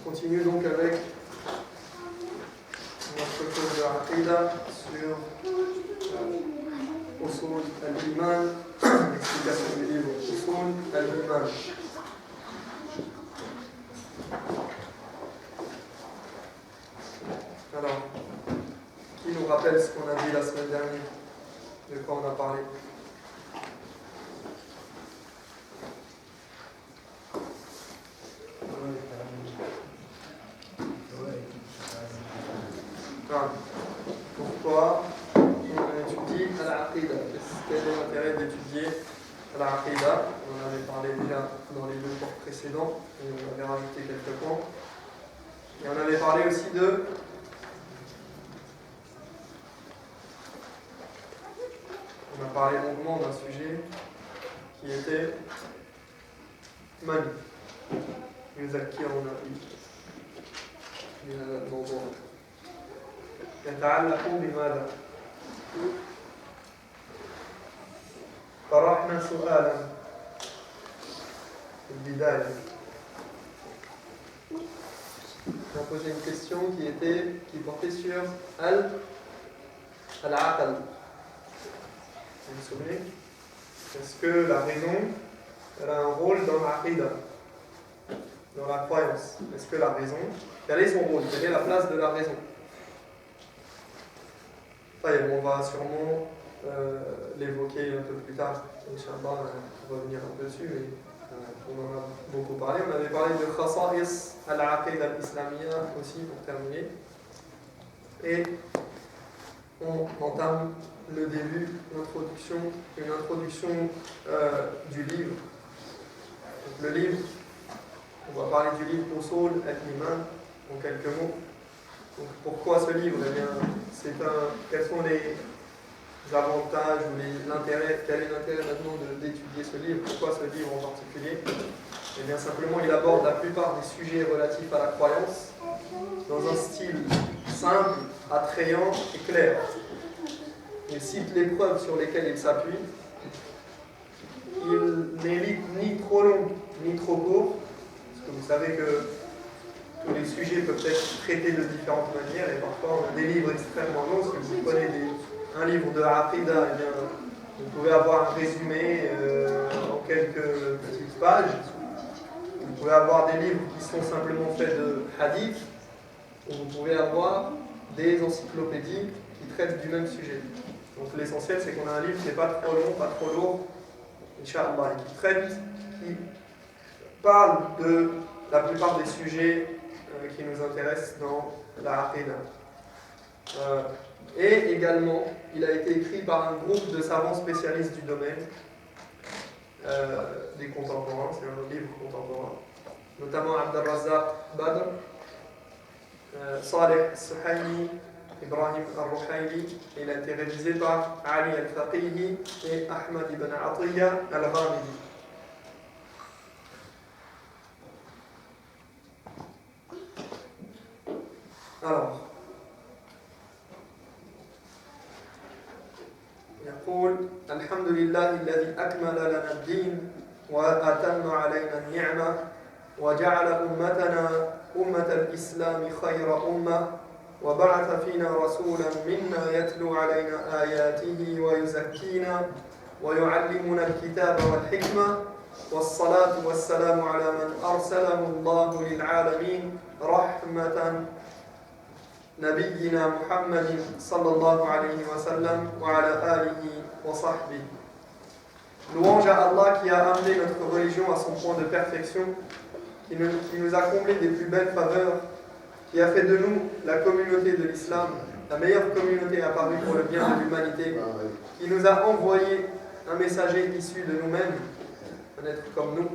On continue donc avec notre cours de Aqidah sur Usul al-Iman, l'explication du livre Usul al-Iman. Alors, qui nous rappelle ce qu'on a dit la semaine dernière? De quoi on a parlé? Pourquoi on étudie Al-Aqidah? Quel est l'intérêt d'étudier Al-Aqidah? On en avait parlé déjà dans les deux cours précédents, et on avait rajouté quelques points. Et on avait parlé aussi de on a parlé longuement d'un sujet qui était Man يذكرنا بهذا الموضوع يتعلق بماذا؟ طرحنا سؤالا في البداية. On a posé une question qui portait sur Al-Aql. Vous vous souvenez? Est-ce que la raison elle a un rôle dans l'Aqidah, dans la croyance? Est-ce que la raison, quel est son rôle? Quelle est la place de la raison? On va sûrement l'évoquer un peu plus tard. Inch'Allah, on va revenir un peu dessus, mais on en a beaucoup parlé. On avait parlé de Khasa'is al-Aqidah al-Islamiyya aussi, pour terminer. Et on entame le début, une introduction du livre. Donc, le livre, on va parler du livre Usul al-Iman en quelques mots. Donc, pourquoi ce livre? Eh bien, quels sont les avantages ou l'intérêt? Quel est l'intérêt maintenant d'étudier ce livre? Pourquoi ce livre en particulier? Eh bien, simplement, il aborde la plupart des sujets relatifs à la croyance dans un style simple, attrayant et clair. Il cite les preuves sur lesquelles il s'appuie. Il n'est ni trop long ni trop court, parce que vous savez que tous les sujets peuvent être traités de différentes manières, et parfois on a des livres extrêmement longs. Si vous prenez un livre de Aqidah, eh bien, vous pouvez avoir un résumé en quelques petites pages. Vous pouvez avoir des livres qui sont simplement faits de hadith, ou vous pouvez avoir des encyclopédies qui traitent du même sujet. Donc l'essentiel, c'est qu'on a un livre qui n'est pas trop long, pas trop lourd, Inch'Allah, qui parle de la plupart des sujets qui nous intéressent dans la Aqidah. Et également, il a été écrit par un groupe de savants spécialistes du domaine, des contemporains, c'est un livre contemporain, notamment Abd-al-Razzaq Badr, Saleh Suhaimi, Ibrahim al-Ruhaili. Il a été révisé par Ali al-Faqihi et Ahmad ibn Atiyya al-Ghamidi. Alors, يقول الحمد لله الذي أكمل لنا الدين وأتم علينا النعمة وجعل أمتنا أمة الإسلام خير أمة وبعث فينا رسولا منا يتلو علينا آياته ويزكينا ويعلمنا الكتاب والحكمة والصلاة والسلام على من أرسله الله للعالمين رحمة نبينا محمد صلى الله عليه وسلم وعلى آله وصحبه. Louange à Allah qui a amené notre religion à son point de perfection, qui nous a comblé des plus belles faveurs, qui a fait de nous la communauté de l'islam, la meilleure communauté apparue pour le bien de l'humanité, qui nous a envoyé un messager issu de nous-mêmes, un être comme nous,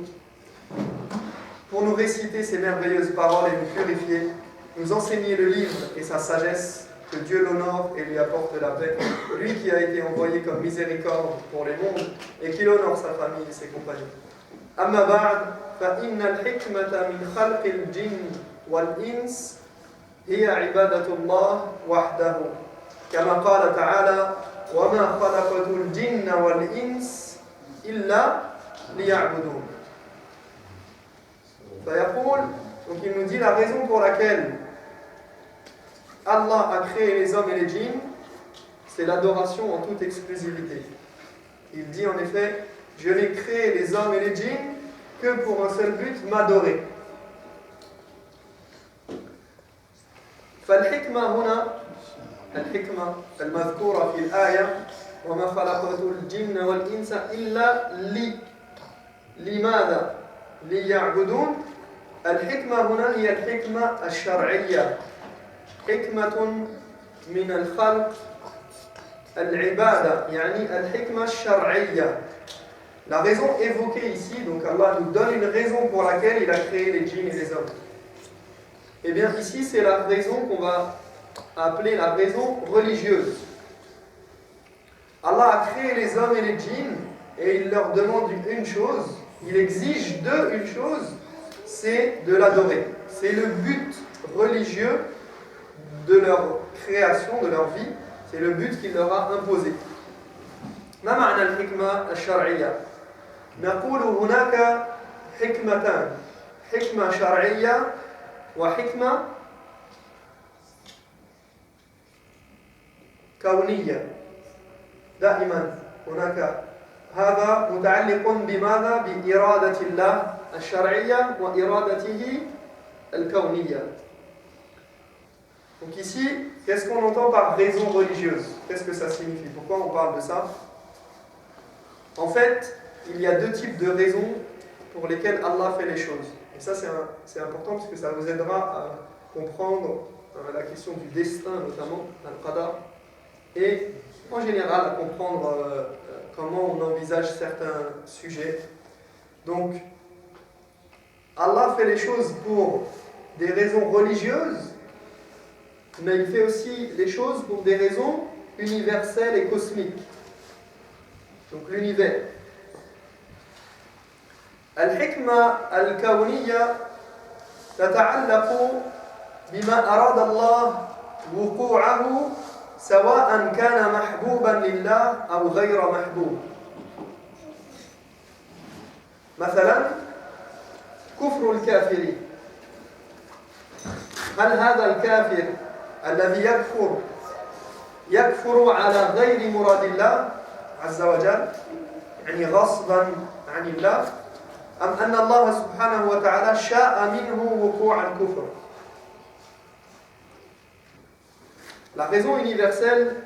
pour nous réciter ces merveilleuses paroles et nous purifier, nous enseigner le livre et sa sagesse, que Dieu l'honore et lui apporte la paix, lui qui a été envoyé comme miséricorde pour les mondes et qui honore sa famille et ses compagnons. Amma ba'd, fa inna al-hikmata min khalqi al-jinn wal-ins hiya ibadatullah wahdahu. Kama qala ta'ala, wa ma khalaqtu al-jinna wal-ins illa liya'budun. فيقول Donc il nous dit la raison pour laquelle Allah a créé les hommes et les djinns, c'est l'adoration en toute exclusivité. Il dit en effet, je n'ai créé les hommes et les djinns que pour un seul but, m'adorer. فالحكمة هنا الحكمة المذكورة في الآية وما خلقت الجن والإنس إلا لماذا؟ ليعبدون. الحكمة هنا هي الحكمة الشرعية، حكمة من الخلق العبادة، يعني الحكمة الشرعية. La raison évoquée ici, donc Allah nous donne une raison pour laquelle il a créé les djinns et les hommes. Eh bien ici c'est la raison qu'on va appeler la raison religieuse. Allah a créé les hommes et les djinns et il leur demande une chose, il exige d'eux une chose, c'est de l'adorer. C'est le but religieux de leur création, de leur vie, c'est le but qu'il leur a imposé. ما معنى الحكمة الشرعية؟ نقول هناك حكمتان، حكمة شرعية وحكمة كونية. دائما هناك هذا متعلق بماذا؟ بإرادة الله الشرعية وإرادته الكونية. Donc ici, qu'est-ce qu'on entend par raison religieuse? Qu'est-ce que ça signifie? Pourquoi on parle de ça? En fait, il y a deux types de raisons pour lesquelles Allah fait les choses. Et ça, c'est important parce que ça vous aidera à comprendre la question du destin, notamment, al-qadar, et en général à comprendre comment on envisage certains sujets. Donc, Allah fait les choses pour des raisons religieuses, mais il fait aussi les choses pour des raisons universelles et cosmiques. Donc l'univers. الحكمة الكونية تتعلق بما أراد الله وقوعه سواء كان محبوبا لله أو غير محبوب. مثلا كفر الكافرين. هل هذا الكافر الذي يكفر على غير مراد الله عز وجل، يعني غصبا عن الله، أم أن الله سبحانه وتعالى شاء منه وقوع الكفر؟ La raison universelle,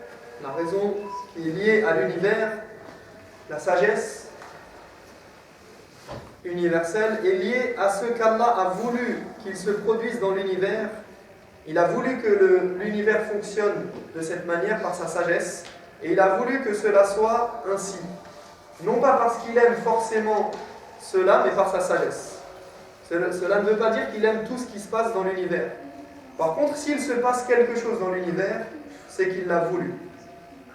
la raison qui est liée à l'univers, la sagesse universelle est liée à ce qu'Allah a voulu qu'il se produise dans l'univers. Il a voulu que l'univers fonctionne de cette manière par sa sagesse, et il a voulu que cela soit ainsi. Non pas parce qu'il aime forcément cela, mais par sa sagesse. Cela ne veut pas dire qu'il aime tout ce qui se passe dans l'univers. Par contre, s'il se passe quelque chose dans l'univers, c'est qu'il l'a voulu.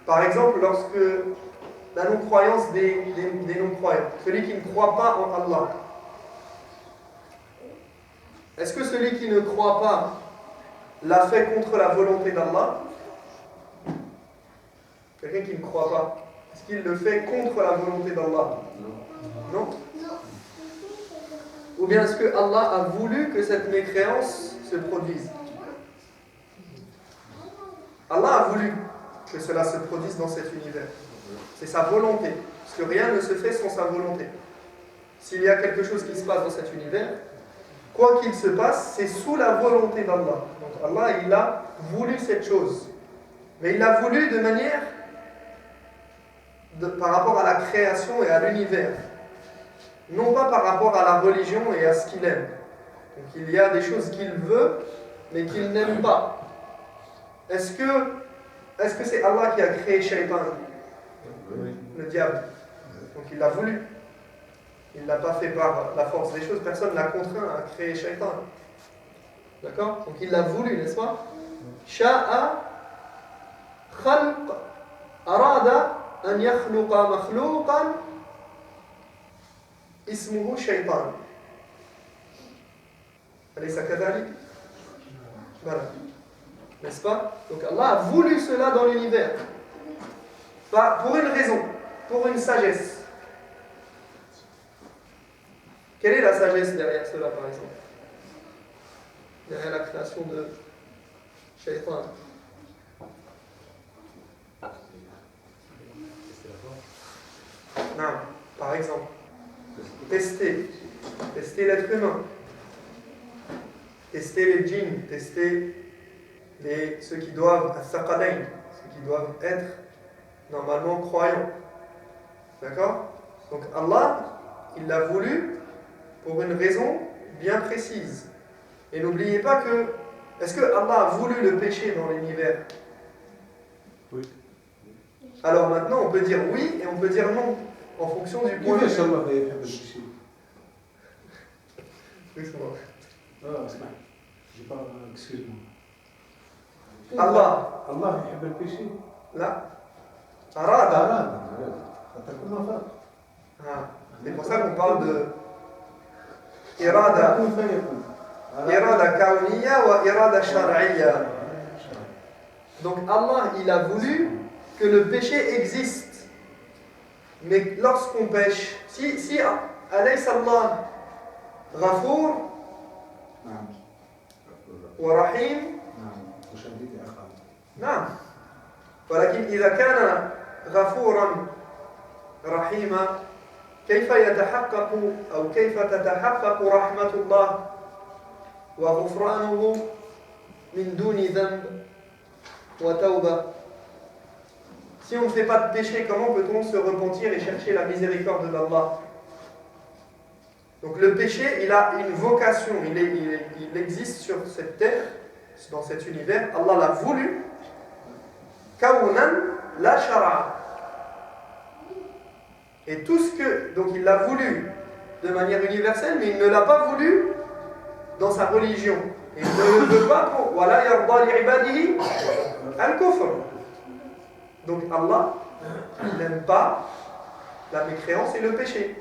Par exemple, lorsque la non-croyance des non-croyants, celui qui ne croit pas en Allah, est-ce que celui qui ne croit pas l'a fait contre la volonté d'Allah? Quelqu'un qui ne croit pas, est-ce qu'il le fait contre la volonté d'Allah? Non. Ou bien est-ce que Allah a voulu que cette mécréance se produise? Allah a voulu que cela se produise dans cet univers. C'est sa volonté, parce que rien ne se fait sans sa volonté. S'il y a quelque chose qui se passe dans cet univers, quoi qu'il se passe, c'est sous la volonté d'Allah. Donc Allah, il a voulu cette chose. Mais il l'a voulu de manière par rapport à la création et à l'univers. Non pas par rapport à la religion et à ce qu'il aime. Donc il y a des choses qu'il veut, mais qu'il n'aime pas. Est-ce que c'est Allah qui a créé Shaitan, le diable? Donc il l'a voulu. Il ne l'a pas fait par la force des choses. Personne ne l'a contraint à créer Shaitan. D'accord? Donc il l'a voulu, n'est-ce pas? Sha'a khalq arada an yakhluqa makhluqan ismuhu Shaitan. Alaysa kadhalik? Voilà. N'est-ce pas? Donc Allah a voulu cela dans l'univers. Pour une raison, pour une sagesse. Quelle est la sagesse derrière cela, par exemple? derrière la création de Shaitan. Non, par exemple, tester l'être humain, tester les djinns, tester ceux qui doivent être normalement croyants. D'accord? Donc Allah, il l'a voulu pour une raison bien précise. Et n'oubliez pas que, est-ce que Allah a voulu le péché dans l'univers? Oui. Alors maintenant, on peut dire oui et on peut dire non, en fonction du point de vue. Allah يحب البيشي؟ لا أراد. C'est pour ça qu'on parle de إرادة كونية وإرادة شرعية. Donc Allah, il a voulu que le péché existe. Mais lorsqu'on pêche, si أليس الله غفور ورحيم؟ نعم. ولكن إذا كان غفورا رحيما كيف يتحقق أو كيف تتحقق رحمة الله وغفرانه من دون ذنب وتوبة? Si on ne fait pas de péché, comment peut-on se repentir et chercher la miséricorde d'Allah? Donc le péché, il a une vocation, il existe sur cette terre, dans cet univers. Allah l'a voulu, kawnan la shara'a. Et tout ce que, donc il l'a voulu de manière universelle, mais il ne l'a pas voulu dans sa religion. Il ne le veut pas pour wala yarda li ibadihi al-kufr. Donc Allah, il n'aime pas la mécréance et le péché.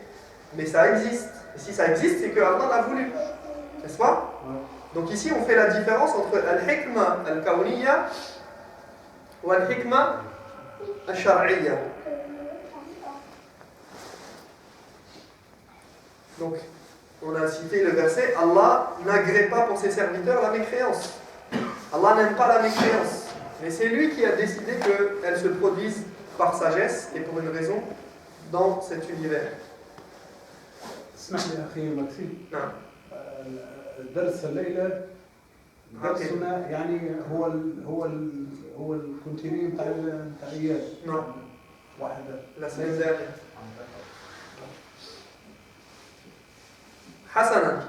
Mais ça existe. Et si ça existe, c'est que Allah l'a voulu. N'est-ce pas? Donc ici, on fait la différence entre al-hikma al-kawniyya ou al-hikma al-shar'iyya. Donc, on a cité le verset, Allah n'agrée pas pour ses serviteurs la mécréance. Allah n'aime pas la mécréance. Mais c'est lui qui a décidé qu'elle se produise par sagesse et pour une raison dans cet univers. اسمح لي أخي مكسي. نعم. درس الليلة درسنا يعني هو الكونتينيو بتاع ايام. نعم. واحدة. La semaine dernière. حسنا.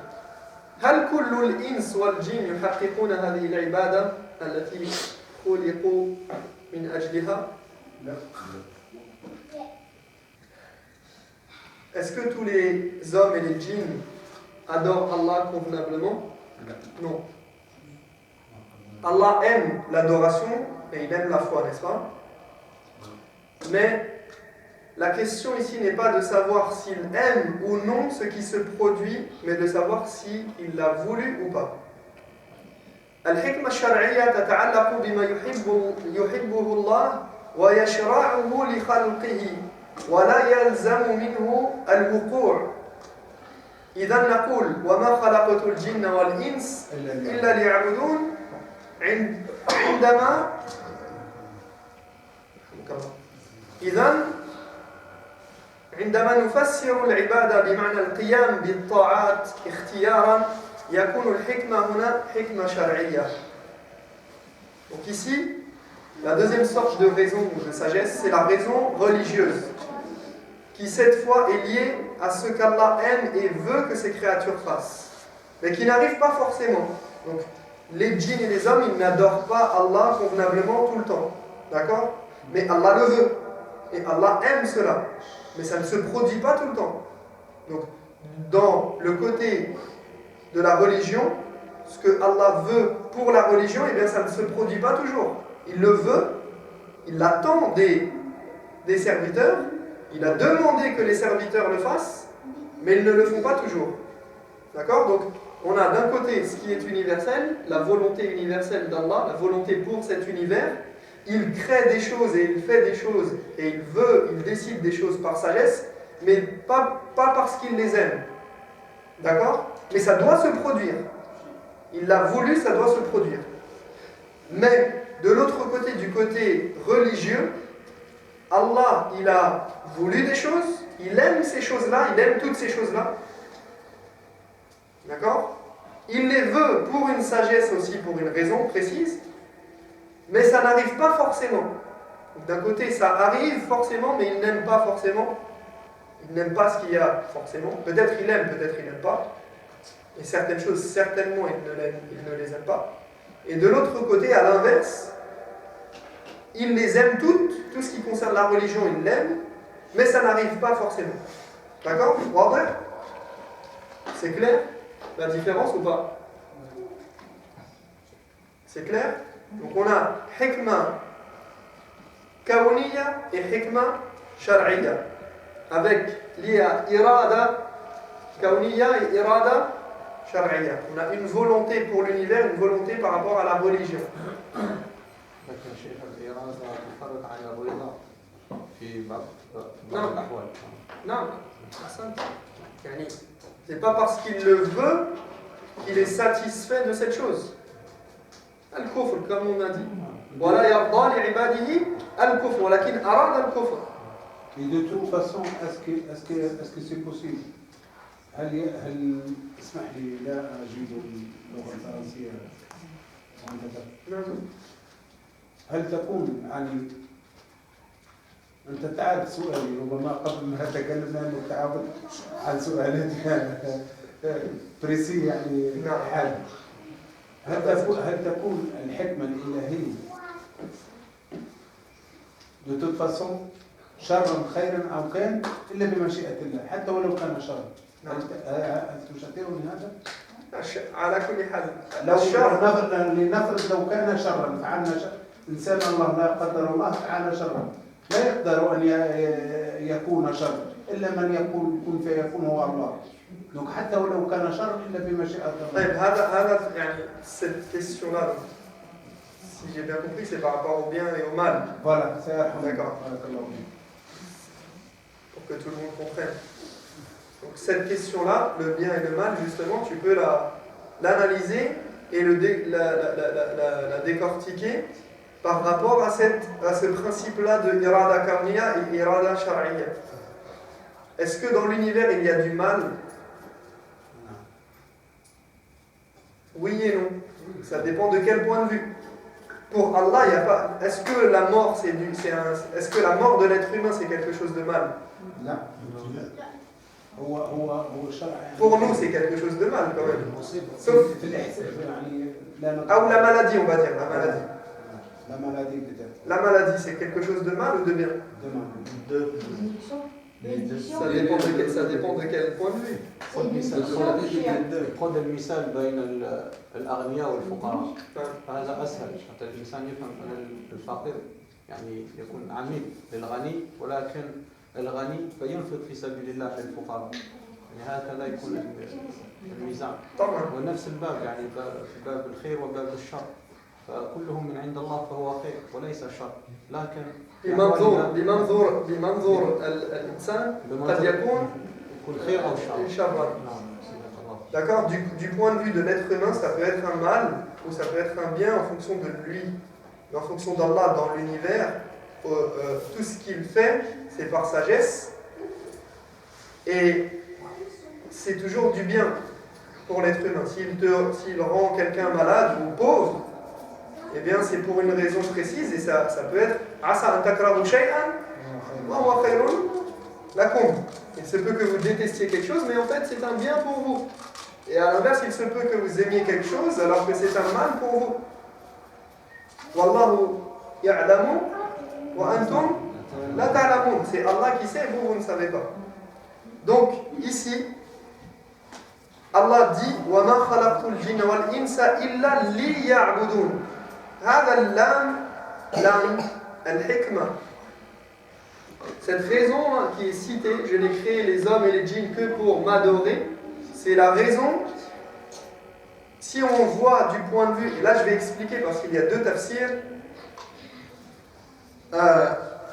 هل كل الإنس والجن يحققون هذه العبادة التي خلقوا من أجلها؟ لا. Est-ce que tous les hommes et les djinns adorent Allah convenablement? Non. Allah aime l'adoration et il aime la foi, n'est-ce pas? Mais la question ici n'est pas de savoir s'il aime ou non ce qui se produit, mais de savoir s'il l'a voulu ou pas. الحكمة الشرعية تتعلق بما يحبه الله ويشرعه لخلقه ولا يلزم منه الوقوع. إذا نقول وما خلقت الجن والإنس إلا ليعبدون عندما عندما نفسر العبادة بمعنى القيام بالطاعات اختيارا يكون الحكمة هنا حكمة شرعية. Donc ici, la deuxième sorte de raison ou de sagesse, c'est la raison religieuse, qui cette fois est liée à ce qu'Allah aime et veut que ses créatures fassent, mais qui n'arrive pas forcément. Donc, les djinns et les hommes, ils n'adorent pas Allah convenablement tout le temps, d'accord? Mais Allah le veut, et Allah aime cela, mais ça ne se produit pas tout le temps. Donc, dans le côté de la religion, ce que Allah veut pour la religion, eh bien ça ne se produit pas toujours. Il le veut, il l'attend des serviteurs, il a demandé que les serviteurs le fassent, mais ils ne le font pas toujours. D'accord? Donc, on a d'un côté ce qui est universel, la volonté universelle d'Allah, la volonté pour cet univers. Il crée des choses et il fait des choses, et il décide des choses par sagesse, mais pas parce qu'il les aime. D'accord? Mais ça doit se produire. Il l'a voulu, ça doit se produire. Mais de l'autre côté, du côté religieux, Allah, il a voulu des choses, il aime ces choses-là, il aime toutes ces choses-là. D'accord? Il les veut pour une sagesse aussi, pour une raison précise, mais ça n'arrive pas forcément. D'un côté, ça arrive forcément, mais il n'aime pas forcément. Il n'aime pas ce qu'il y a forcément. Peut-être il aime, peut-être il n'aime pas. Et certaines choses, certainement, il ne les aime pas. Et de l'autre côté, à l'inverse, il les aime toutes. Tout ce qui concerne la religion, il l'aime, mais ça n'arrive pas forcément. D'accord? C'est clair la différence ou pas? C'est clair? Donc on a hikma kawniyya et hikma shar'iyya. Avec l'IA irada kawniyya et irada shar'iyya. On a une volonté pour l'univers, une volonté par rapport à la religion. لكن شيخ الإرادة تفرق عن الرضا في بعض الأحوال. Non, c'est pas parce qu'il le veut qu'il est satisfait de cette chose. Al-kufr, comme on a dit. Voilà, yarda li ibadihi al-kufr, walakin arada al-kufr. Et de toute façon, est-ce que c'est possible؟ هل اسمح لي لا أجيد اللغة الفرنسية هل تكون يعني أنت تعرف سؤالي ربما قبل ما تكلمنا أنه تعاود عن سؤالاتي بريسي يعني حاد هل تكون الحكمة الإلهية de toute façon شرا خيرا أو كان إلا بمشيئة الله حتى ولو كان شرا هل تشاطرني هذا؟ على كل حال لنفرض لو كان شرا فعلنا شر إنسان الله لا قدر الله فعل شرا لا يقدر أن يكون شر إلا من يقول كن فيكون هو الله donc حتى ولو كان شر إلا بمشيئة الله. طيب هذا يعني cette question là si j'ai bien compris c'est par rapport au bien et au mal. Voilà, c'est d'accord. Pour que tout le monde comprenne. Donc cette question là, le bien et le mal justement, tu peux l'analyser et la décortiquer par rapport à ce principe-là de irada kawniyya et irada shar'iyya. Est-ce que dans l'univers il y a du mal? Oui et non. Ça dépend de quel point de vue. Pour Allah, il n'y a pas. Est-ce que la mort, est-ce que la mort de l'être humain c'est quelque chose de mal? Non. Pour nous, c'est quelque chose de mal quand même. Sauf. Ah, ou la maladie, on va dire, la maladie. La maladie peut-être. La maladie, c'est quelque chose de mal ou de bien? De mal. Ça dépend de quel point de vue. خذ المثال بين الأغنياء والفقراء هذا أسهل حتى الإنسان يفهم أن الفقير يعني يكون عميل للغني ولكن الغني فينفق في سبيل الله للفقراء يعني هكذا يكون الميزان طبعا ونفس الباب يعني باب الخير وباب الشر فكلهم من عند الله فهو خير وليس شر لكن بمنظور الإنسان قد يكون خير أو شر. D'accord, du point de vue de l'être humain, ça peut être un mal ou ça peut être un bien en fonction de lui, en fonction d'Allah dans l'univers. Tout ce qu'il fait, c'est par sagesse et c'est toujours du bien pour l'être humain. S'il rend quelqu'un malade ou pauvre, eh bien c'est pour une raison précise et ça peut être asa an takrahu shay'an wa huwa khayrun lakum. Il se peut que vous détestiez quelque chose, mais en fait c'est un bien pour vous. Et à l'inverse, il se peut que vous aimiez quelque chose alors que c'est un mal pour vous. Wallahu ya'lamu wa antum la ta'lamun. C'est Allah qui sait, vous ne savez pas. Donc ici, Allah dit wa ma khalaqtul jinna wal insa illa liya'budun. هذا اللام al-hikma. Cette raison qui est citée, je n'ai créé les hommes et les djinns que pour m'adorer, c'est la raison, si on voit du point de vue, et là je vais expliquer parce qu'il y a deux tafsirs,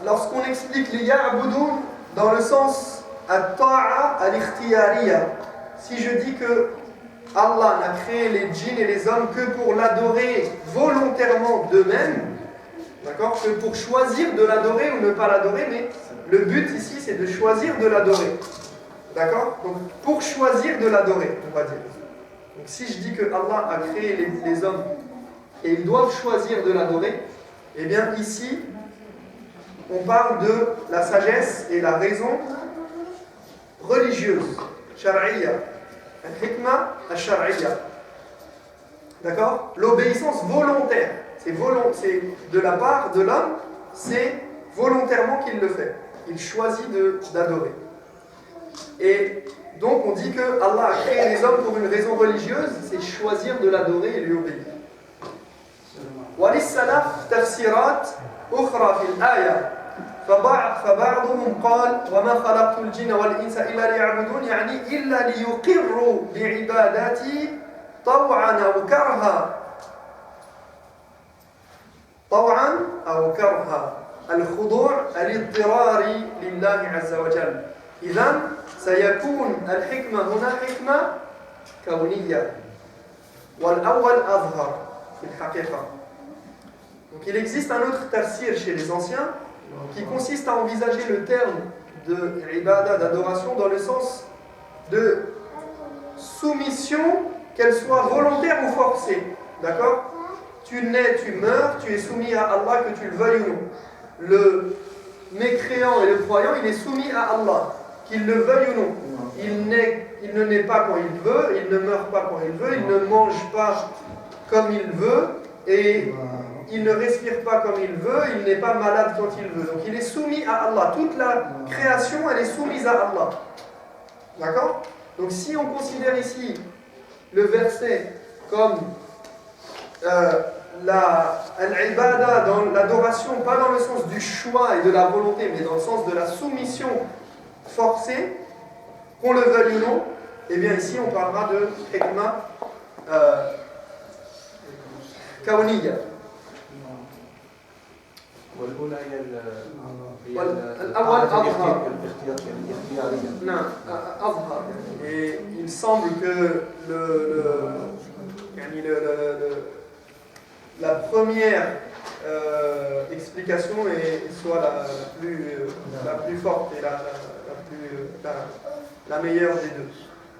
lorsqu'on explique les ya'budun dans le sens at-ta'a al-ikhtiyariya, si je dis que Allah n'a créé les djinns et les hommes que pour l'adorer volontairement d'eux-mêmes, d'accord, que pour choisir de l'adorer ou ne pas l'adorer, mais le but ici c'est de choisir de l'adorer. D'accord? Donc pour choisir de l'adorer, on va dire. Donc si je dis que Allah a créé les hommes et ils doivent choisir de l'adorer, eh bien ici, on parle de la sagesse et la raison religieuse, shar'iyya, al-hikma al-shar'iyya. D'accord? L'obéissance volontaire, c'est de la part de l'homme, c'est volontairement qu'il le fait. Il choisit d'adorer. Et donc on dit que Allah a créé les hommes pour une raison religieuse, c'est choisir de l'adorer et lui obéir. وللسلف تفسيرات أخرى في الآية فبعضهم قال وما خلقت الجن والإنس إلا ليعبدون يعني إلا ليقروا بعباداتي طوعا أو كرها الخضوع الاضطرار لله عز وجل. إذن سيكون الحكمة هنا حكمة كونية والأول أظهر في الحقيقة. Donc il existe un autre tafsir chez les anciens qui consiste à envisager le terme de ibada, d'adoration, dans le sens de soumission, qu'elle soit volontaire ou forcée. D'accord? Tu nais, tu meurs, tu es soumis à Allah, que tu le veuilles ou non. Le mécréant et le croyant, il est soumis à Allah, qu'il le veuille ou non. Il ne naît pas quand il veut, il ne meurt pas quand il veut, il ne mange pas comme il veut, et il ne respire pas comme il veut, il n'est pas malade quand il veut. Donc il est soumis à Allah. Toute la création, elle est soumise à Allah. D'accord? Donc si on considère ici le verset comme l'ibada, dans l'adoration, pas dans le sens du choix et de la volonté, mais dans le sens de la soumission forcée, qu'on le veuille ou non, eh bien ici on parlera de hikma kawniyya. والأولى هي الأول أظهر. نعم أظهر. Et il semble que la première explication soit la plus forte et la meilleure des deux.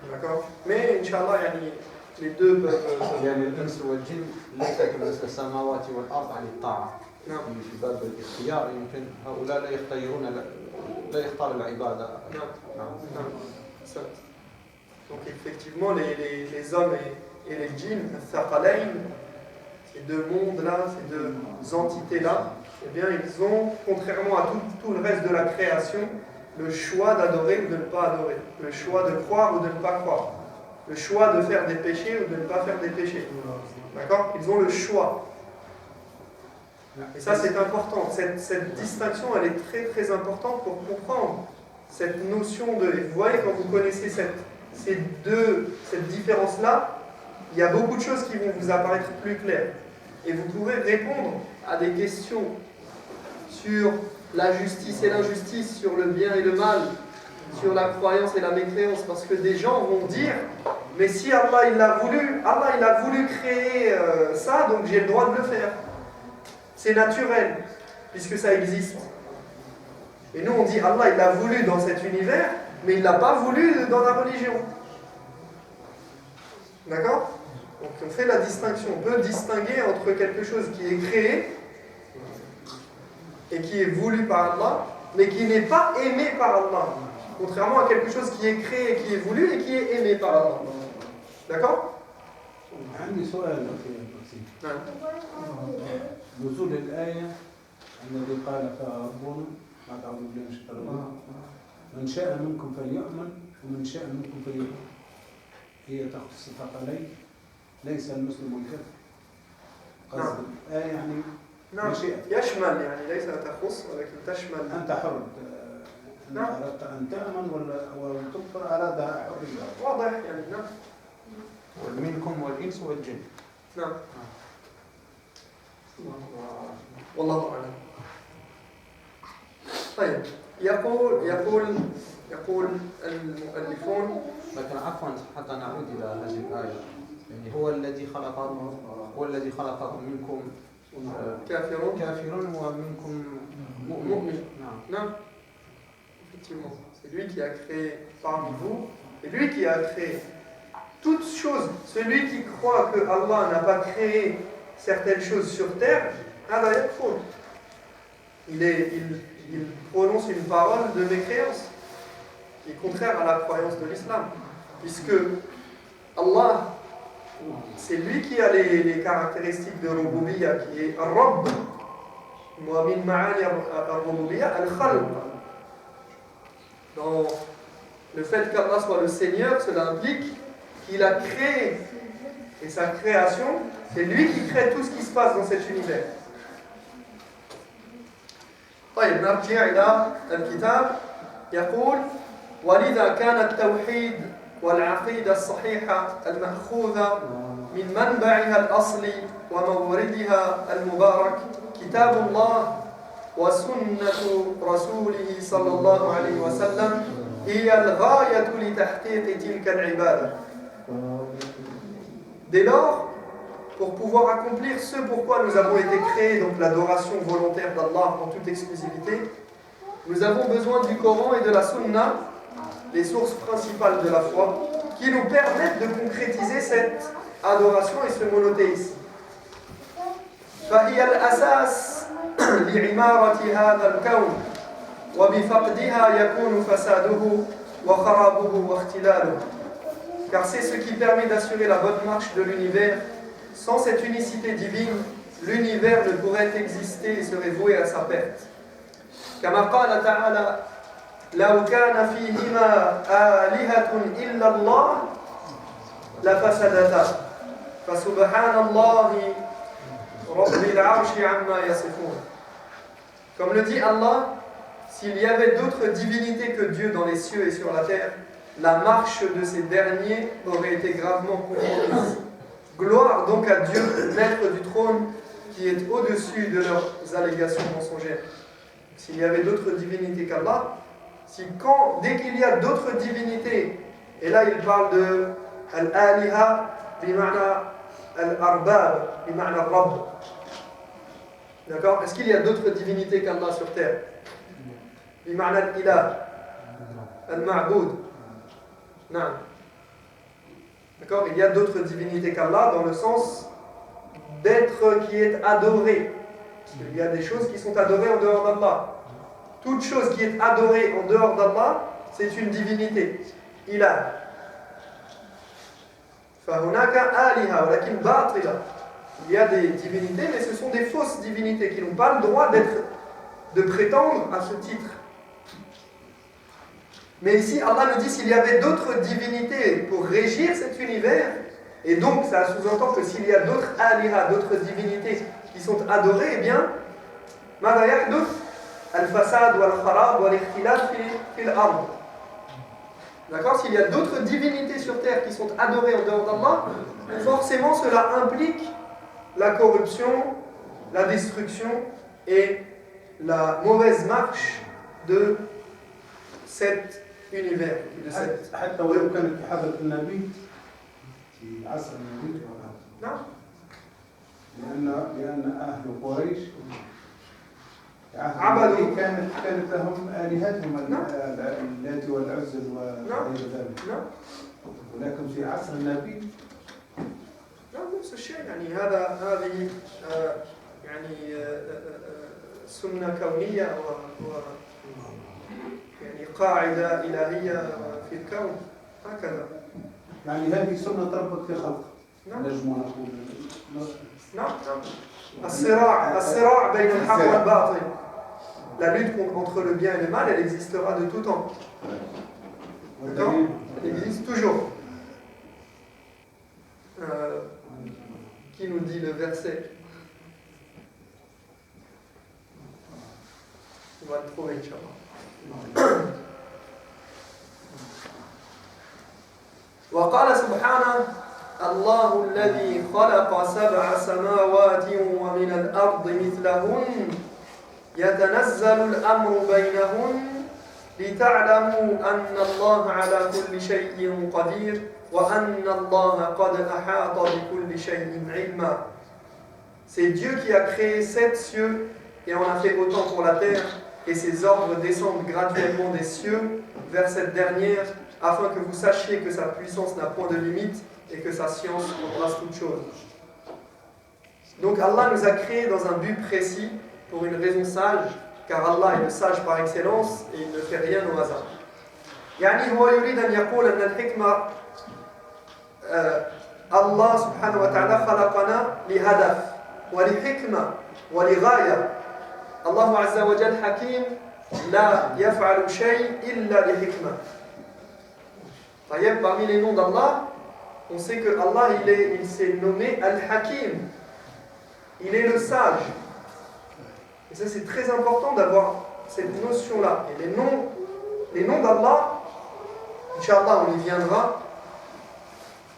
D'accord? Mais Inch'Allah, les deux peuvent. يعني الإنس والجن ليس كمثل السماوات والأرض عن الطاعة. في باب الاختيار يمكن هؤلاء لا يختار العبادة. نعم. Donc effectivement, les hommes et les djinns, الثقلين, ces deux mondes-là, ces deux entités-là, eh bien, ils ont, contrairement à tout le reste de la création, le choix d'adorer ou de ne pas adorer, le choix de croire ou de ne pas croire, le choix de faire des péchés ou de ne pas faire des péchés. D'accord? Ils ont le choix. Et ça, c'est important. Cette distinction, elle est très très importante pour comprendre cette notion de... Vous voyez, quand vous connaissez cette différence-là, il y a beaucoup de choses qui vont vous apparaître plus claires. Et vous pourrez répondre à des questions sur la justice et l'injustice, sur le bien et le mal, sur la croyance et la mécréance. Parce que des gens vont dire, mais si Allah il a voulu créer ça, donc j'ai le droit de le faire. C'est naturel, puisque ça existe. Et nous, on dit Allah, il l'a voulu dans cet univers, mais il ne l'a pas voulu dans la religion. D'accord? Donc on fait la distinction. On peut distinguer entre quelque chose qui est créé et qui est voulu par Allah, mais qui n'est pas aimé par Allah. Contrairement à quelque chose qui est créé et qui est voulu et qui est aimé par Allah. D'accord? نزول الآية الذي قال فيها ربنا ما تعوذ بالله من الشيطان الرجيم من شاء منكم فليؤمن ومن شاء منكم فليكفر هي تخص الثقلين ليس المسلم والكافر قصد الآية يعني مشيئة يشمل ليس تخص ولكن تشمل أنت حر إن أردت أن تأمن ولا تكفر أرادها حرية واضح نعم منكم والإنس والجن نعم والله أعلم. طيب يقول المؤلفون لكن عفوا حتى نعود إلى هذه الآية يعني هو الذي خلقكم منكم كافر ومنكم مؤمن. Non, effectivement, c'est lui qui a créé parmi vous, c'est lui qui a créé toutes choses. Celui qui croit que Allah n'a pas créé certaines choses sur terre, il prononce une parole de mécréance qui est contraire à la croyance de l'islam, puisque Allah, c'est lui qui a les caractéristiques de Rububiyya, qui est Rabb. Mu'min ma'ani al-Rububiyya al-Khalq. Dans le fait qu'Allah soit le Seigneur, cela implique qu'il a créé, et sa création, c'est lui qui crée tout ce qui se passe dans cet univers. طيب نرجع إلى الكتاب. يقول ولذا كان التوحيد والعقيدة الصحيحة المأخوذة من منبعها الأصلي وموردها المبارك كتاب الله وسنة رسوله صلى الله عليه وسلم هي الغاية لتحقيق تلك العبادة. Dès lors, pour pouvoir accomplir ce pourquoi nous avons été créés, donc l'adoration volontaire d'Allah en toute exclusivité, nous avons besoin du Coran et de la Sunna, les sources principales de la foi, qui nous permettent de concrétiser cette adoration et ce monothéisme. فهي الأساس لعمارة هذا الكون وبفقدها يكون فساده وخرابه واختلاله. Car c'est ce qui permet d'assurer la bonne marche de l'univers. Sans cette unicité divine, l'univers ne pourrait exister et serait voué à sa perte. كما قال تعالى لو كان فيهما آلهة إلا الله لفسدتا فسبحان الله رب العرش عما يصفون. Comme le dit Allah, s'il y avait d'autres divinités que Dieu dans les cieux et sur la terre, la marche de ces derniers aurait été gravement compromise. Gloire donc à Dieu, maître du trône, qui est au-dessus de leurs allégations mensongères. S'il y avait d'autres divinités qu'Allah, dès qu'il y a d'autres divinités, et là il parle de al-aliha bima'na al-arbab, bima'na al-rabb. D'accord? Est-ce qu'il y a d'autres divinités qu'Allah sur terre? Bima'na al-ilah, al-ma'boud. Non. D'accord? Il y a d'autres divinités qu'Allah dans le sens d'être qui est adoré. Il y a des choses qui sont adorées en dehors d'Allah. Toute chose qui est adorée en dehors d'Allah, c'est une divinité. Ilah. فَهُنَاكَ آلِهَا وَلَكِنْ بَاطِلَةً. Il y a des divinités, mais ce sont des fausses divinités qui n'ont pas le droit de prétendre à ce titre. Mais ici, Allah nous dit s'il y avait d'autres divinités pour régir cet univers, et donc ça sous-entend que s'il y a d'autres aliha, d'autres divinités qui sont adorées, eh bien, ماذا يحدث؟ الفساد والخراب والاختلاف في الأرض. D'accord? S'il y a d'autres divinités sur terre qui sont adorées en dehors d'Allah, forcément cela implique la corruption, la destruction et la mauvaise marche de cet univers. حتى ولو كانت في حضرة النبي في عصر النبي. نعم. لأن أهل قريش عبدوا كانت لهم آلهتهم اللات والعزى وغير ذلك. ولكن في عصر النبي نفس الشيء. يعني هذه يعني سنة كونية يعني قاعدة إلهية في الكون هكذا. يعني هذه سنة ربك في خلقه. نجم نقول. نعم. الصراع بين الحق والباطل. La lutte entre le bien et le mal, elle existera de tout temps. D'accord? Elle existe toujours. Qui nous dit le verset? On va le trouver, Inch'Allah. وقال سبحانه الله الذي خلق 7 سماوات ومن الأرض مثلهن يتنزل الأمر بينهن لتعلموا أن الله على كل شيء قدير وأن الله قد أحاط بكل شيء علما. C'est Dieu qui a créé 7 cieux et en a fait autant pour la terre, et ses ordres descendent graduellement des cieux vers cette dernière, afin que vous sachiez que sa puissance n'a point de limite et que sa science embrasse toute chose. Donc Allah nous a créés dans un but précis, pour une raison sage, car Allah est le sage par excellence et il ne fait rien au hasard. يعني هو يريد أن يقول أن الحكمة الله سبحانه وتعالى خلقنا لهدف ولحكمة ولغاية. الله عز وجل حكيم لا يفعل شيء إلا لحكمة. Parmi les noms d'Allah, on sait que Allah il s'est nommé Al-Hakim. Il est le sage. Et ça c'est très important d'avoir cette notion-là. Et les noms d'Allah, Inch'Allah on y viendra.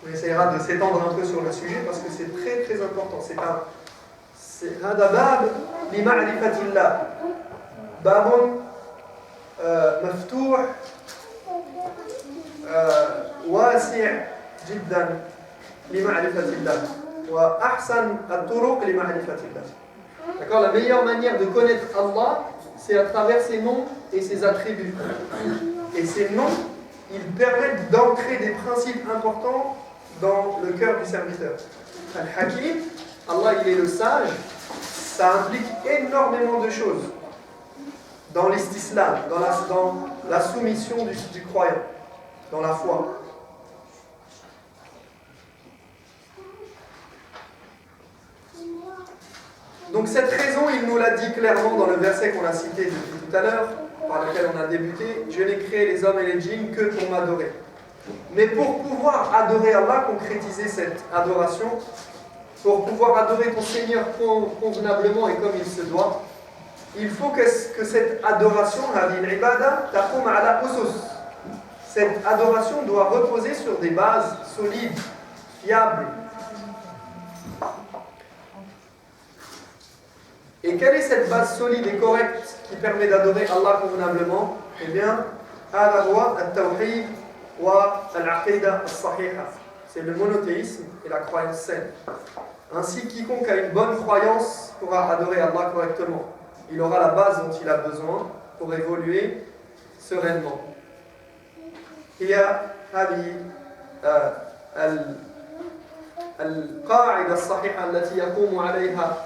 On essaiera de s'étendre un peu sur le sujet parce que c'est très très important. C'est هذا باب لمعرفة الله. باب مفتوح واسع جدا لمعرفة الله وأحسن الطرق لمعرفة الله. D'accord, la meilleure manière de connaître Allah, c'est à travers ses noms et ses attributs. Et ces noms, ils permettent d'ancrer des principes importants dans le cœur du serviteur. Al-Hakim, Allah il est le sage, ça implique énormément de choses dans l'istislam, dans la soumission du croyant, dans la foi. Donc cette raison, il nous l'a dit clairement dans le verset qu'on a cité depuis tout à l'heure, par lequel on a débuté, je n'ai créé les hommes et les djinns que pour m'adorer. Mais pour pouvoir adorer Allah, concrétiser cette adoration, pour pouvoir adorer ton Seigneur convenablement et comme il se doit, il faut que cette adoration, cette adoration doit reposer sur des bases solides, fiables. Et quelle est cette base solide et correcte qui permet d'adorer Allah convenablement? Eh bien, c'est le monothéisme et la croyance saine. Ainsi, quiconque a une bonne croyance pourra adorer Allah correctement. Il aura la base dont il a besoin pour évoluer sereinement. هي هذه القاعدة الصحيحة التي يقوم عليها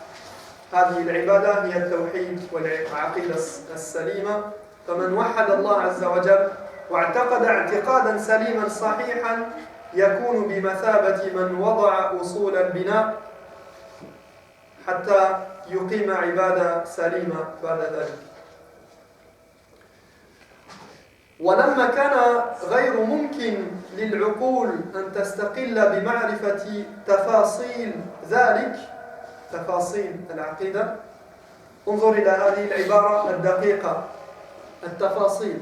هذه العبادة هي التوحيد والعقيدة السليمة. فمن وحد الله عز وجل واعتقد اعتقادا سليما صحيحا يكون بمثابة من وضع أصول البناء حتى يقيم عبادة سليمة بعد ذلك. ولما كان غير ممكن للعقول أن تستقل بمعرفة تفاصيل ذلك، تفاصيل العقيدة، انظر إلى هذه العبارة الدقيقة، التفاصيل.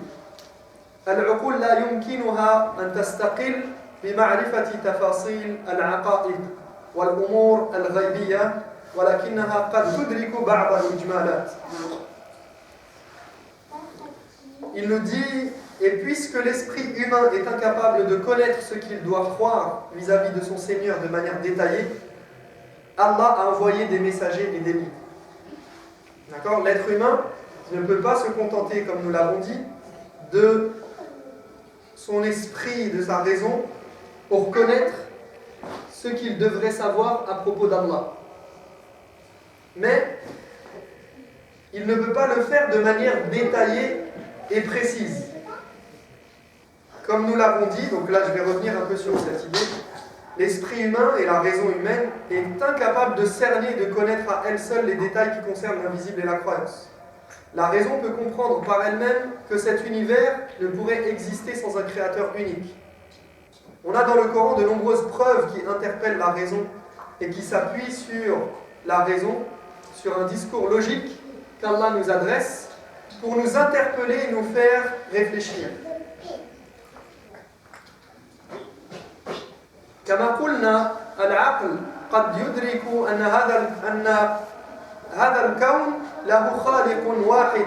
العقول لا يمكنها أن تستقل بمعرفة تفاصيل العقائد والأمور الغيبية، ولكنها قد تدرك بعض الإجمالات. Il nous dit, et puisque l'esprit humain est incapable de connaître ce qu'il doit croire vis-à-vis de son Seigneur de manière détaillée, Allah a envoyé des messagers et des livres. D'accord? L'être humain ne peut pas se contenter, comme nous l'avons dit, de son esprit, de sa raison, pour connaître ce qu'il devrait savoir à propos d'Allah. Mais il ne peut pas le faire de manière détaillée et précise. Comme nous l'avons dit, donc là je vais revenir un peu sur cette idée, l'esprit humain et la raison humaine est incapable de cerner et de connaître à elle seule les détails qui concernent l'invisible et la croyance. La raison peut comprendre par elle-même que cet univers ne pourrait exister sans un créateur unique. On a dans le Coran de nombreuses preuves qui interpellent la raison et qui s'appuient sur la raison, sur un discours logique qu'Allah nous adresse pour nous interpeller et nous faire réfléchir. كما قلنا العقل قد يدرك أن هذا الكون له خالق واحد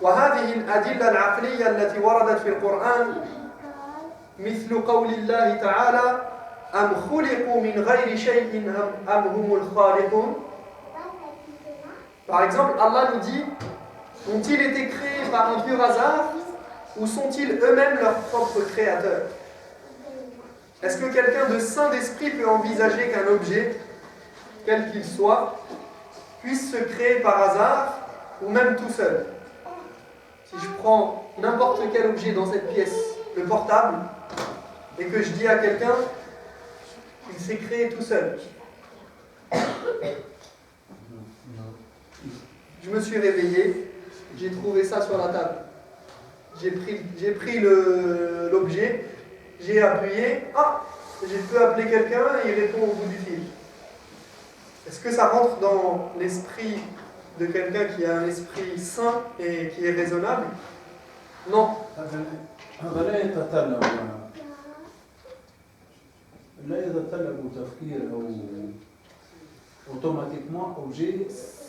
وهذه الأدلة العقلية التي وردت في القرآن مثل قول الله تعالى أم خلقوا من غير شيء أم هم الخالقون. Par exemple, Allah nous dit, ont-ils été créés par un pur hasard ou sont-ils eux-mêmes leurs propres créateurs? Est-ce que quelqu'un de sain d'esprit peut envisager qu'un objet, quel qu'il soit, puisse se créer par hasard ou même tout seul? Si je prends n'importe quel objet dans cette pièce, le portable, et que je dis à quelqu'un qu'il s'est créé tout seul. Je me suis réveillé, j'ai trouvé ça sur la table. J'ai pris l'objet, j'ai appuyé, je peux appeler quelqu'un et il répond au bout du fil. Est-ce que ça rentre dans l'esprit de quelqu'un qui a un esprit sain et qui est raisonnable? Non.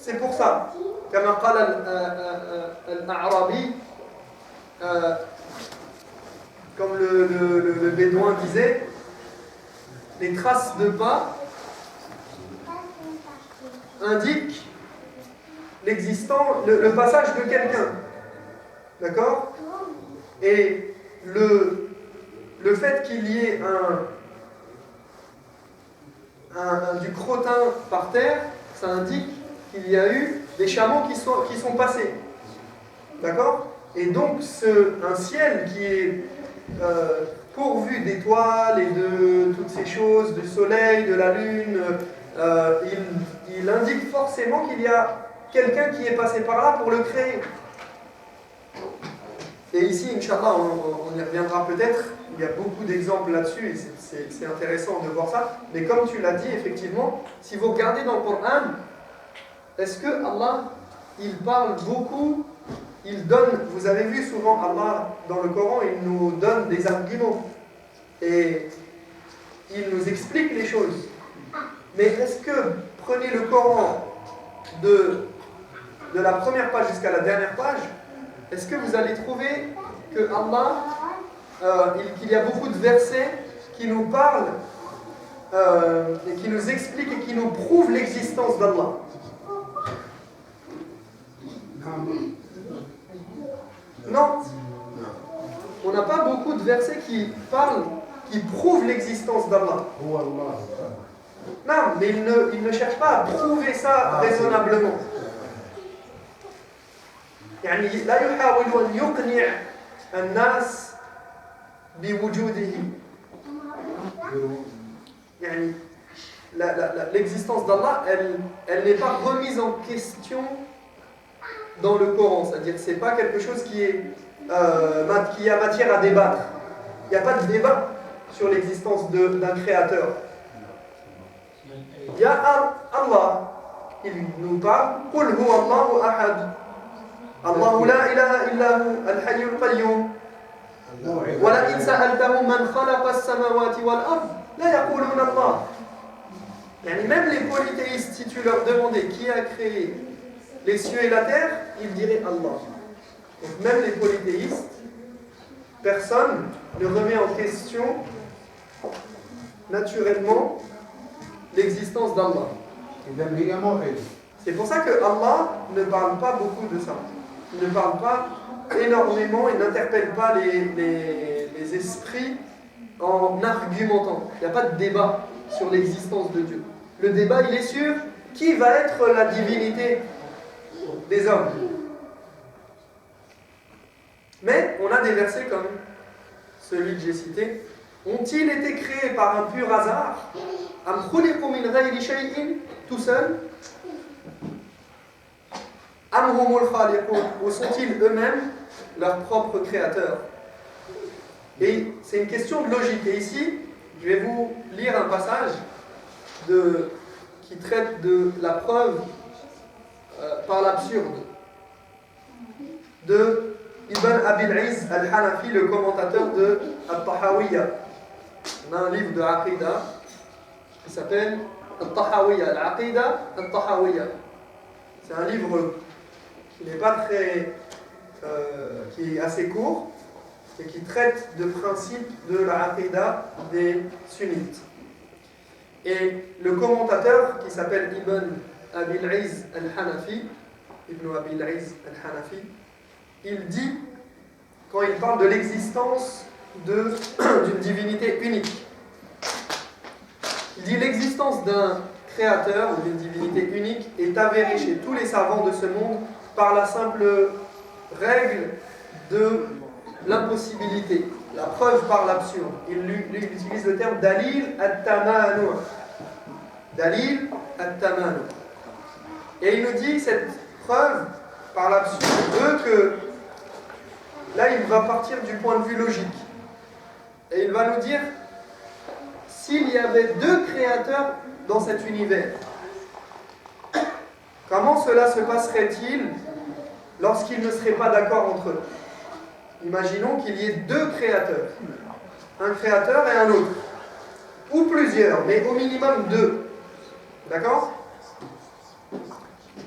C'est pour ça, comme comme le bédouin disait, les traces de pas indiquent le passage de quelqu'un. D'accord? Et le fait qu'il y ait du crottin par terre, ça indique qu'il y a eu des chameaux qui sont passés. D'accord? Et donc un ciel qui est pourvu d'étoiles et de toutes ces choses, du soleil, de la lune, il indique forcément qu'il y a quelqu'un qui est passé par là pour le créer. Et ici, Inch'Allah, on y reviendra peut-être. Il y a beaucoup d'exemples là-dessus et c'est intéressant de voir ça. Mais comme tu l'as dit, effectivement, si vous regardez dans le Coran, est-ce que Allah, il parle beaucoup, il donne, vous avez vu souvent Allah dans le Coran, il nous donne des arguments et il nous explique les choses. Mais est-ce que, prenez le Coran de la première page jusqu'à la dernière page, est-ce que vous allez trouver que Allah, qu'il y a beaucoup de versets qui nous parlent et qui nous expliquent et qui nous prouvent l'existence d'Allah? Non. On n'a pas beaucoup de versets qui prouvent l'existence d'Allah. Non, mais il ne cherche pas à prouver ça raisonnablement. يعني لا يحاول أن يقنع الناس بوجوده. يعني l'existence d'Allah, elle n'est pas remise en question dans le Coran, c'est-à-dire que ce n'est pas quelque chose qui a matière à débattre. Il n'y a pas de débat sur l'existence d'un créateur. Il y a Allah, il nous parle, قُلْ هُوَ اللَّهُ أَحَدٌ الله لا إله إلا هو الحي القيوم ولئن سألتهم من خلق السماوات والأرض لا يقولون الله. يعني même les polythéistes, si tu leur demandais qui a créé les cieux et la terre, ils diraient Allah. Donc même les polythéistes, personne ne remet en question naturellement l'existence d'Allah. C'est pour ça que Allah ne parle pas beaucoup de ça. Il ne parle pas énormément, il n'interpelle pas les esprits en argumentant. Il n'y a pas de débat sur l'existence de Dieu. Le débat, il est sur qui va être la divinité des hommes. Mais on a des versets comme celui que j'ai cité. Ont-ils été créés par un pur hasard? Am khuliqu min ghayri shay'in, tout seul? Am humul khaliqun, ou sont-ils eux-mêmes leurs propres créateurs? Et c'est une question de logique. Et ici, je vais vous lire un passage qui traite de la preuve par l'absurde de Ibn Abil Izz al-Hanafi, le commentateur de Al-Tahawiyya. On a un livre de Aqida qui s'appelle Al-Tahawiyya, Al-Aqida Al-Tahawiyya. C'est un livre qui n'est pas très qui est assez court et qui traite de principes de la aqidah des sunnites. Et le commentateur qui s'appelle Ibn Abil Izz al-Hanafi, il dit, quand il parle de l'existence d'une divinité unique, il dit l'existence d'un créateur ou d'une divinité unique est avérée chez tous les savants de ce monde par la simple règle de l'impossibilité, la preuve par l'absurde. Il utilise le terme dalil at-tamanu. Dalil at-tamanu. Et il nous dit cette preuve par l'absurde veut que là il va partir du point de vue logique. Et il va nous dire s'il y avait deux créateurs dans cet univers, comment cela se passerait-il lorsqu'ils ne seraient pas d'accord entre eux? Imaginons qu'il y ait deux créateurs, un créateur et un autre, ou plusieurs, mais au minimum deux. D'accord?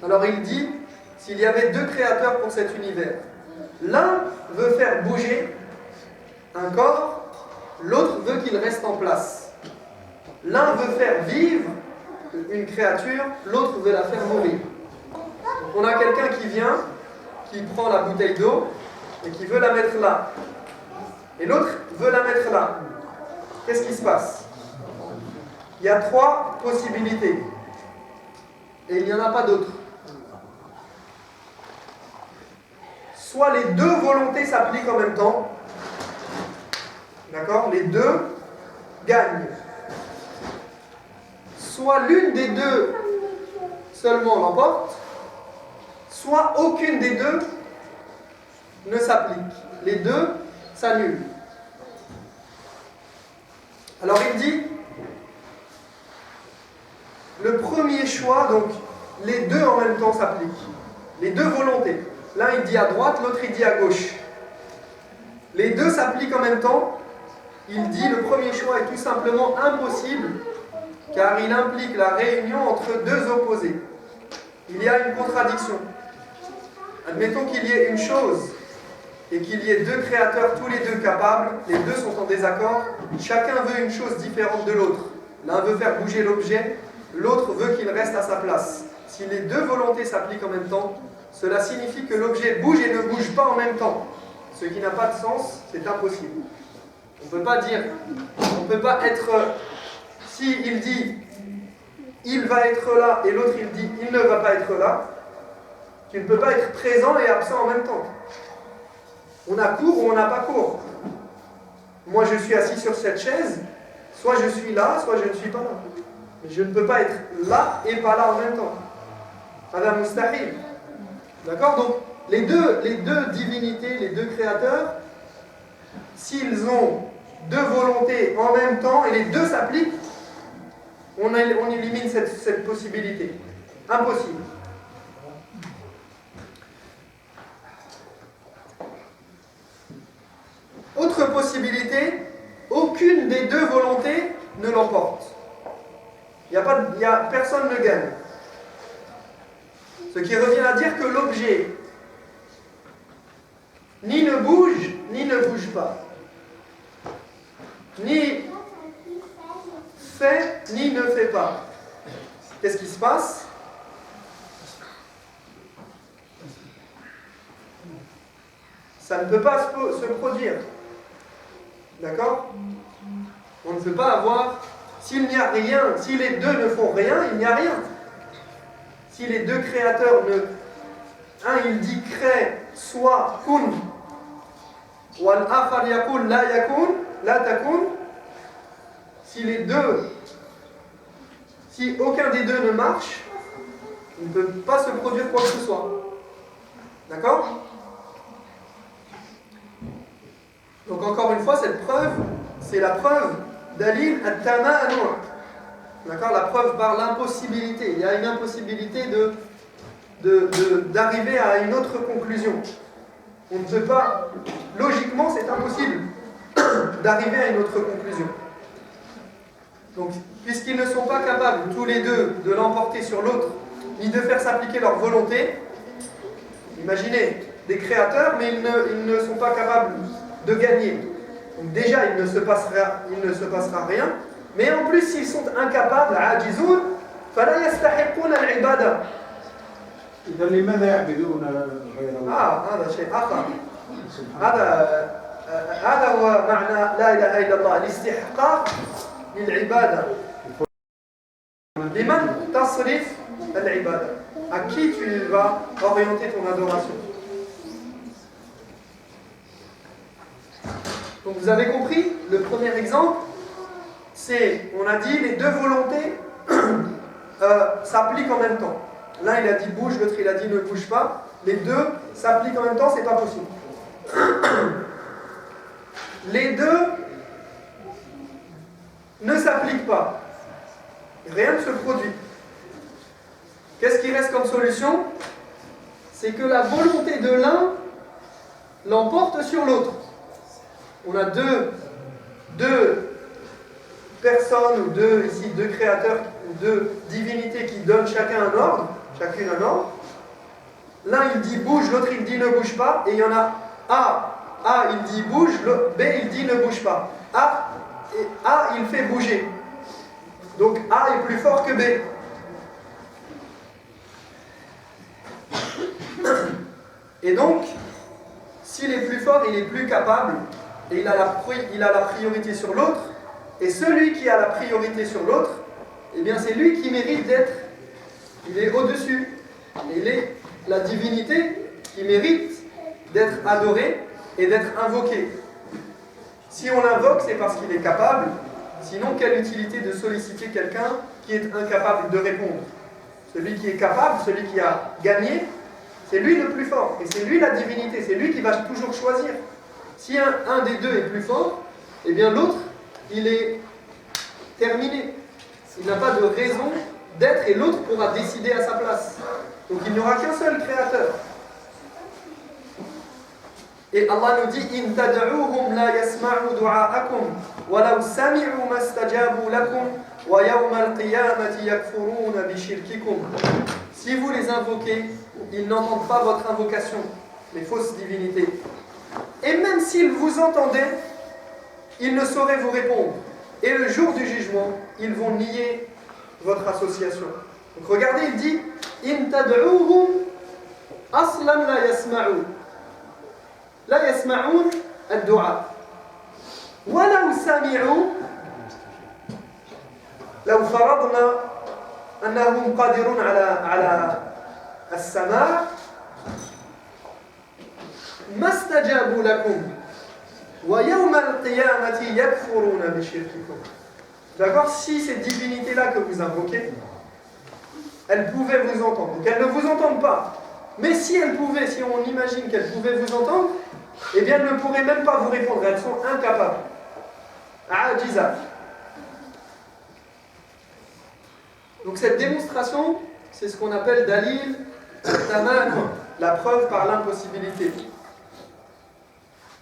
Alors il dit, s'il y avait deux créateurs pour cet univers, l'un veut faire bouger un corps, l'autre veut qu'il reste en place. L'un veut faire vivre une créature, l'autre veut la faire mourir. Donc on a quelqu'un qui vient, qui prend la bouteille d'eau et qui veut la mettre là. Et l'autre veut la mettre là. Qu'est-ce qui se passe? Il y a trois possibilités. Et il n'y en a pas d'autres. Soit les deux volontés s'appliquent en même temps. D'accord? Les deux gagnent. Soit l'une des deux seulement l'emporte, soit aucune des deux ne s'applique. Les deux s'annulent. Alors il dit, le premier choix, donc les deux en même temps s'appliquent. Les deux volontés. L'un il dit à droite, l'autre il dit à gauche. Les deux s'appliquent en même temps. Il dit, le premier choix est tout simplement impossible car il implique la réunion entre deux opposés. Il y a une contradiction. Admettons qu'il y ait une chose et qu'il y ait deux créateurs, tous les deux capables, les deux sont en désaccord, chacun veut une chose différente de l'autre. L'un veut faire bouger l'objet, l'autre veut qu'il reste à sa place. Si les deux volontés s'appliquent en même temps, cela signifie que l'objet bouge et ne bouge pas en même temps. Ce qui n'a pas de sens, c'est impossible. On ne peut pas dire, on ne peut pas être... Si il dit il va être là et l'autre il dit il ne va pas être là, tu ne peux pas être présent et absent en même temps. On a cours ou on n'a pas cours. Moi je suis assis sur cette chaise, soit je suis là, soit je ne suis pas là. Mais je ne peux pas être là et pas là en même temps. Madame Moustahil. D'accord? Donc les deux divinités, les deux créateurs, s'ils ont deux volontés en même temps et les deux s'appliquent, on élimine cette possibilité. Impossible. Autre possibilité, aucune des deux volontés ne l'emporte. Personne ne gagne. Ce qui revient à dire que l'objet ni ne bouge, ni ne bouge pas. Ni fait, ni ne fait pas. Qu'est-ce qui se passe? Ça ne peut pas se produire. D'accord? On ne peut pas avoir... S'il n'y a rien, si les deux ne font rien, il n'y a rien. Si les deux créateurs ne... Un, il dit crée, soit kun. Wal akhar yakun la yakun, la takun. Si aucun des deux ne marche, il ne peut pas se produire quoi que ce soit. D'accord? Donc encore une fois, cette preuve, c'est la preuve dalil at-tamanu. D'accord? La preuve par l'impossibilité. Il y a une impossibilité d'arriver à une autre conclusion. On ne peut pas, logiquement c'est impossible d'arriver à une autre conclusion. Donc, puisqu'ils ne sont pas capables, tous les deux, de l'emporter sur l'autre, ni de faire s'appliquer leur volonté, imaginez, des créateurs, mais ils ne sont pas capables de gagner. Donc déjà, il ne se passera rien. Mais en plus, s'ils sont incapables, عاجزون فلا يستحقون العبادة. إذا لماذا يعبدون غير الله؟ هذا شيء آخر. هذا هو معنى لا إله إلا الله، الاستحقاق للعبادة. لمن تصرف العبادة؟ À qui tu vas orienter ton adoration? Donc vous avez compris, le premier exemple, c'est, on a dit, les deux volontés s'appliquent en même temps. L'un il a dit bouge, l'autre il a dit ne bouge pas. Les deux s'appliquent en même temps, c'est pas possible. Les deux ne s'appliquent pas. Rien ne se produit. Qu'est-ce qui reste comme solution? C'est que la volonté de l'un l'emporte sur l'autre. On a deux personnes, ou deux créateurs, ou deux divinités qui donnent chacune un ordre. L'un il dit bouge, l'autre il dit ne bouge pas, et il y en a A il dit bouge, B il dit ne bouge pas. A il fait bouger. Donc A est plus fort que B. Et donc, s'il est plus fort, il est plus capable, et il a la priorité sur l'autre, et celui qui a la priorité sur l'autre, eh bien c'est lui qui mérite d'être, il est au-dessus. Il est la divinité qui mérite d'être adorée et d'être invoquée. Si on l'invoque, c'est parce qu'il est capable, sinon quelle utilité de solliciter quelqu'un qui est incapable de répondre? Celui qui est capable, celui qui a gagné, c'est lui le plus fort, et c'est lui la divinité, c'est lui qui va toujours choisir. Si un des deux est plus fort, eh bien l'autre, il est terminé. Il n'a pas de raison d'être, et l'autre pourra décider à sa place. Donc il n'y aura qu'un seul créateur. Et Allah nous dit إِن تَدْعُوهُمْ لَا يَسْمَعُوا دُعَاءَكُمْ وَلَوْ سَمِعُوا مَا اسْتَجَابُوا لَكُمْ وَيَوْمَ الْقِيَامَةِ يَكْفُرُونَ بِشِرْكِكُمْ. Si vous les invoquez, ils n'entendent pas votre invocation, les fausses divinités. Et même s'ils vous entendaient, ils ne sauraient vous répondre. Et le jour du jugement, ils vont nier votre association. Donc regardez, il dit إِن تَدْعُوهُمْ أَصْلًا لَا يَسْمَعُوا. لا يسمعون الدعاء ولو سمعوا لو فرضنا أنهم قادرون على السماع ما استجابوا لكم ويوم القيامة يكفرون بشرككم. D'accord? Si ces divinités-là que vous invoquez, elles pouvaient vous entendre, donc elles ne vous entendent pas, mais si elles pouvaient, si on imagine qu'elles pouvaient vous entendre, eh bien, elles ne pourraient même pas vous répondre. Elles sont incapables. Ajiza. Donc cette démonstration, c'est ce qu'on appelle dalil taman, la preuve par l'impossibilité.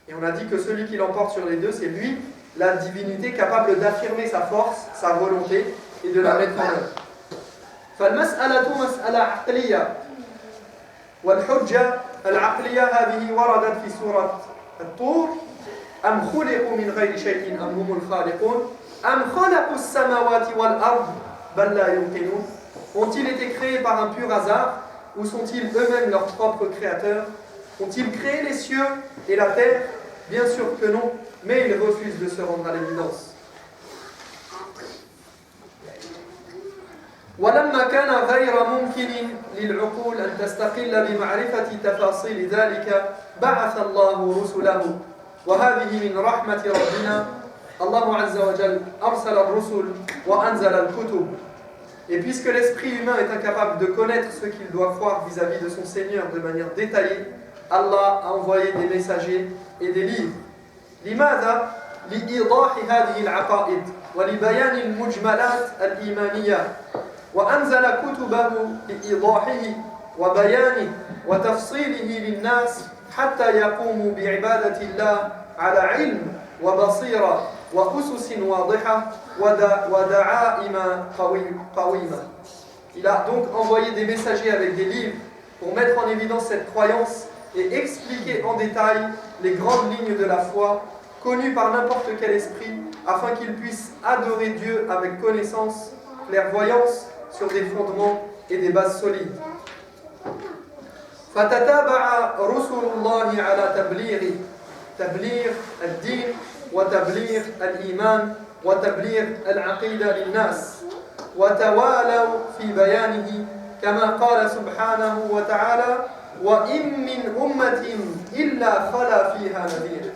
Et on a dit que celui qui l'emporte sur les deux, c'est lui, la divinité, capable d'affirmer sa force, sa volonté, et de la mettre en œuvre. فالمسألة مسألة عقلية. والحجة العقلية هذه وردت في سورة الطور أم خلقوا من غير شيء أم هم الخالقون أم خلقوا السماوات والأرض بل لا يوقنون. Ont-ils été créés par un pur hasard ou sont-ils eux-mêmes leurs propres créateurs? Ont-ils créé les cieux et la terre? Bien sûr que non, mais ils refusent de se rendre à l'évidence. ولما كان غير ممكن للعقول أن تستقل بمعرفة تفاصيل ذلك بعث الله رسله وهذه من رحمة ربنا. الله عز وجل أرسل الرسل وأنزل الكتب. Et puisque l'esprit humain est incapable de connaître ce qu'il doit croire vis-à-vis de son Seigneur de manière détaillée, Allah a envoyé des messagers et des livres. لماذا؟ لإيضاح هذه العقائد ولبيان المجملات الإيمانية. وأنزل كتبه لإيضاحه وبيانه وتفصيله للناس حتى يقوموا بعبادة الله على علم وبصيرة وأسس واضحة ودعائم قويمة. Il a donc envoyé des messagers avec des livres pour mettre en évidence cette croyance et expliquer en détail les grandes lignes de la foi, connues par n'importe quel esprit, afin qu'il puisse adorer Dieu avec connaissance, clairvoyance, sur des fondements et des bases solides. فتتابع رسل الله على تبليغ الدين وتبليغ الإيمان وتبليغ العقيدة للناس وتوالوا في بيانه كما قال سبحانه وتعالى وإن من أمة إلا خلا فيها نذير.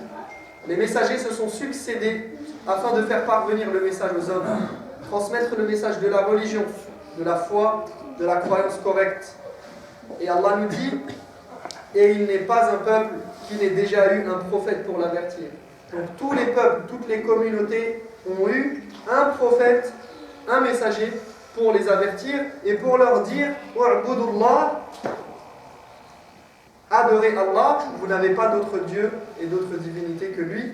Les messagers se sont succédés afin de faire parvenir le message aux hommes, transmettre le message de la religion, de la foi, de la croyance correcte. Et Allah nous dit, et il n'est pas un peuple qui n'ait déjà eu un prophète pour l'avertir. Donc tous les peuples, toutes les communautés ont eu un prophète, un messager pour les avertir et pour leur dire U'budullah, adorez Allah, vous n'avez pas d'autre Dieu et d'autre divinité que lui.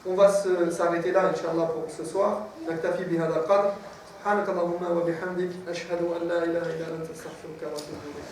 On va s'arrêter là, Inch'Allah, pour ce soir. Naktafi bihada al-qadr. سبحانك اللهم وبحمدك أشهد أن لا إله إلا أنت أستغفرك وأتوب إليك.